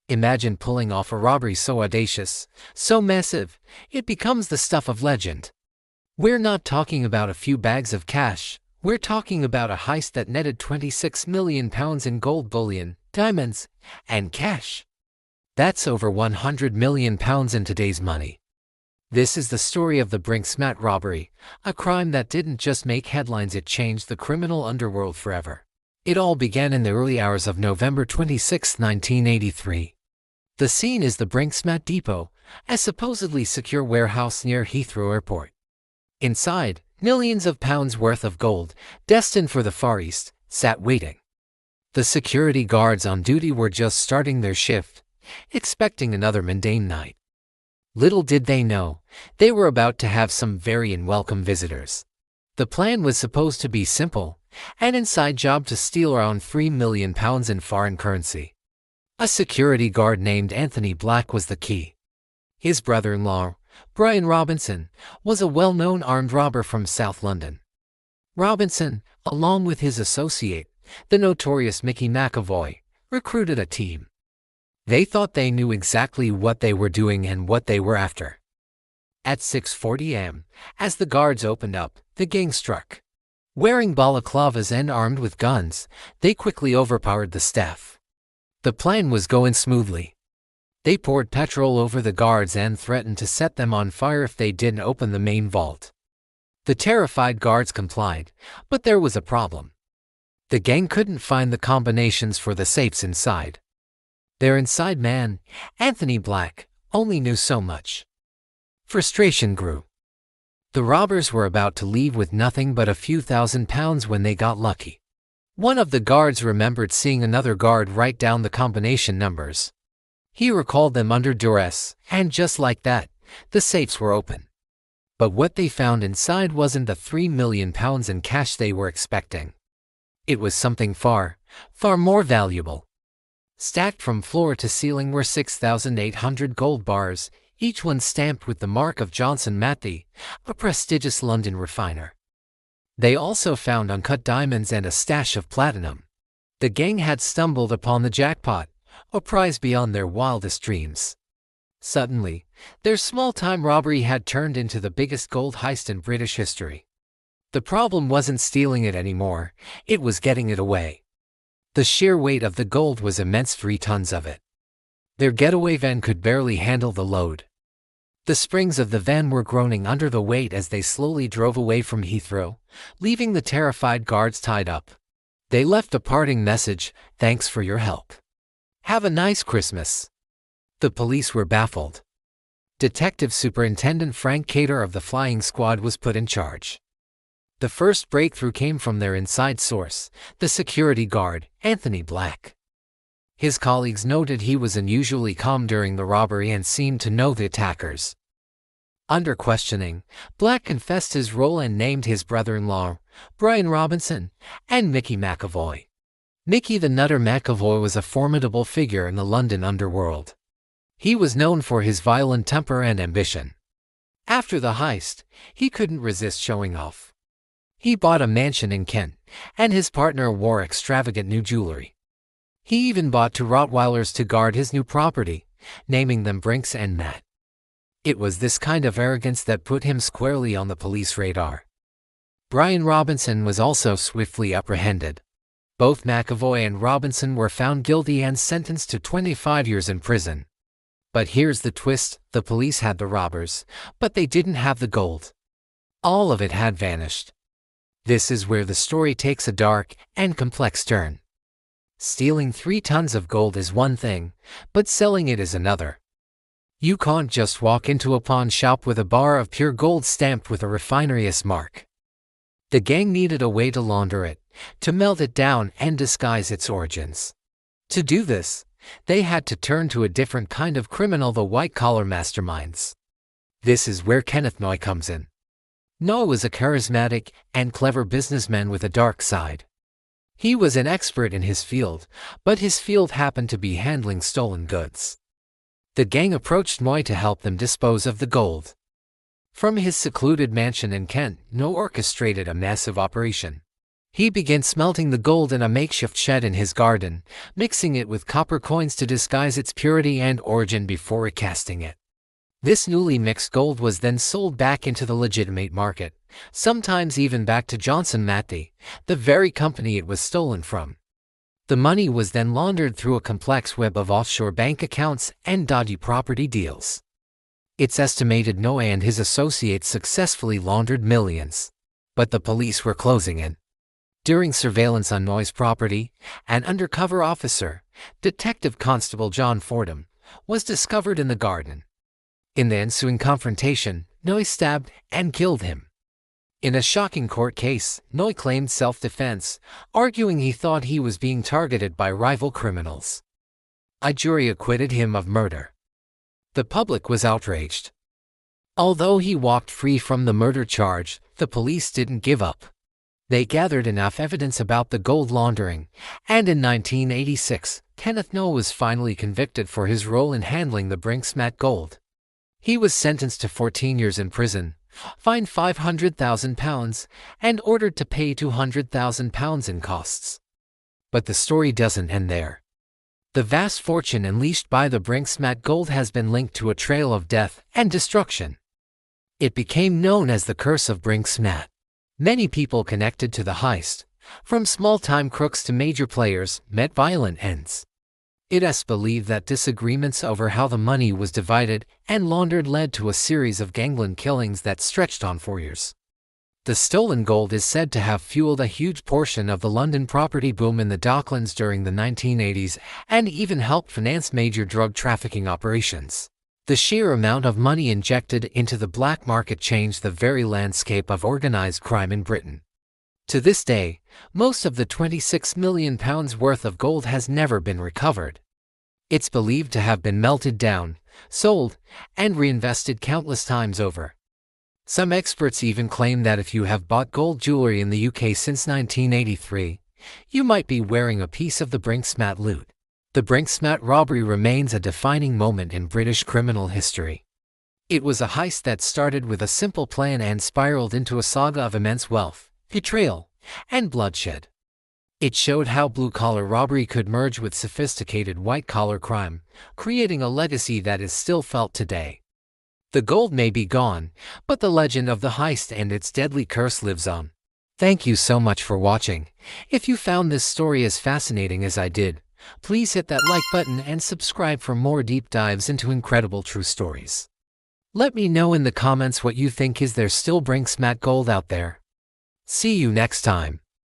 Imagine pulling off a robbery so audacious, so massive, it becomes the stuff of legend. We're not talking about a few bags of cash, we're talking about a heist that netted £26 million in gold bullion, diamonds, and cash. That's over £100 million in today's money. This is the story of the Brinksmat robbery, a crime that didn't just make headlines, it changed the criminal underworld forever. It all began in the early hours of November 26, 1983. The scene is the Brinksmat Depot, a supposedly secure warehouse near Heathrow Airport. Inside, millions of pounds worth of gold, destined for the Far East, sat waiting. The security guards on duty were just starting their shift, expecting another mundane night. Little did they know, they were about to have some very unwelcome visitors. The plan was supposed to be simple, an inside job to steal around £3 million in foreign currency. A security guard named Anthony Black was the key. His brother-in-law, Brian Robinson, was a well-known armed robber from South London. Robinson, along with his associate, the notorious Mickey McAvoy, recruited a team. They thought they knew exactly what they were doing and what they were after. At 6:40 a.m., as the guards opened up, the gang struck. Wearing balaclavas and armed with guns, they quickly overpowered the staff. The plan was going smoothly. They poured petrol over the guards and threatened to set them on fire if they didn't open the main vault. The terrified guards complied, but there was a problem. The gang couldn't find the combinations for the safes inside. Their inside man, Anthony Black, only knew so much. Frustration grew. The robbers were about to leave with nothing but a few £1,000s when they got lucky. One of the guards remembered seeing another guard write down the combination numbers. He recalled them under duress, and just like that, the safes were open. But what they found inside wasn't the £3 million in cash they were expecting. It was something far, far more valuable. Stacked from floor to ceiling were 6,800 gold bars, each one stamped with the mark of Johnson Matthey, a prestigious London refiner. They also found uncut diamonds and a stash of platinum. The gang had stumbled upon the jackpot, a prize beyond their wildest dreams. Suddenly, their small-time robbery had turned into the biggest gold heist in British history. The problem wasn't stealing it anymore, it was getting it away. The sheer weight of the gold was immense, 3 tons of it. Their getaway van could barely handle the load. The springs of the van were groaning under the weight as they slowly drove away from Heathrow, leaving the terrified guards tied up. They left a parting message: "Thanks for your help. Have a nice Christmas." The police were baffled. Detective Superintendent Frank Cater of the flying squad was put in charge. The first breakthrough came from their inside source, the security guard, Anthony Black. His colleagues noted he was unusually calm during the robbery and seemed to know the attackers. Under questioning, Black confessed his role and named his brother-in-law, Brian Robinson, and Mickey McAvoy. Mickey the Nutter McAvoy was a formidable figure in the London underworld. He was known for his violent temper and ambition. After the heist, he couldn't resist showing off. He bought a mansion in Kent, and his partner wore extravagant new jewelry. He even bought 2 Rottweilers to guard his new property, naming them Brinks and Matt. It was this kind of arrogance that put him squarely on the police radar. Brian Robinson was also swiftly apprehended. Both McAvoy and Robinson were found guilty and sentenced to 25 years in prison. But here's the twist: the police had the robbers, but they didn't have the gold. All of it had vanished. This is where the story takes a dark and complex turn. Stealing 3 tons of gold is one thing, but selling it is another. You can't just walk into a pawn shop with a bar of pure gold stamped with a refinery's mark. The gang needed a way to launder it, to melt it down and disguise its origins. To do this, they had to turn to a different kind of criminal: the white-collar masterminds. This is where Kenneth Noye comes in. Noye was a charismatic and clever businessman with a dark side. He was an expert in his field, but his field happened to be handling stolen goods. The gang approached Noye to help them dispose of the gold. From his secluded mansion in Kent, Noye orchestrated a massive operation. He began smelting the gold in a makeshift shed in his garden, mixing it with copper coins to disguise its purity and origin before recasting it. This newly mixed gold was then sold back into the legitimate market, sometimes even back to Johnson Matthey, the very company it was stolen from. The money was then laundered through a complex web of offshore bank accounts and dodgy property deals. It's estimated Noe and his associates successfully laundered millions. But the police were closing in. During surveillance on Noe's property, an undercover officer, Detective Constable John Fordham, was discovered in the garden. In the ensuing confrontation, Noe stabbed and killed him. In a shocking court case, Noe claimed self-defense, arguing he thought he was being targeted by rival criminals. A jury acquitted him of murder. The public was outraged. Although he walked free from the murder charge, the police didn't give up. They gathered enough evidence about the gold laundering, and in 1986, Kenneth Noe was finally convicted for his role in handling the Brinksmat gold. He was sentenced to 14 years in prison, fined £500,000, and ordered to pay £200,000 in costs. But the story doesn't end there. The vast fortune unleashed by the Brinksmat gold has been linked to a trail of death and destruction. It became known as the Curse of Brinksmat. Many people connected to the heist, from small-time crooks to major players, met violent ends. It is believed that disagreements over how the money was divided and laundered led to a series of gangland killings that stretched on for years. The stolen gold is said to have fueled a huge portion of the London property boom in the Docklands during the 1980s and even helped finance major drug trafficking operations. The sheer amount of money injected into the black market changed the very landscape of organized crime in Britain. To this day, most of the £26 million worth of gold has never been recovered. It's believed to have been melted down, sold, and reinvested countless times over. Some experts even claim that if you have bought gold jewelry in the UK since 1983, you might be wearing a piece of the Brinksmat loot. The Brinksmat robbery remains a defining moment in British criminal history. It was a heist that started with a simple plan and spiraled into a saga of immense wealth, betrayal, and bloodshed. It showed how blue-collar robbery could merge with sophisticated white-collar crime, creating a legacy that is still felt today. The gold may be gone, but the legend of the heist and its deadly curse lives on. Thank you so much for watching. If you found this story as fascinating as I did, please hit that like button and subscribe for more deep dives into incredible true stories. Let me know in the comments what you think. Is there still Brinksmat gold out there? See you next time.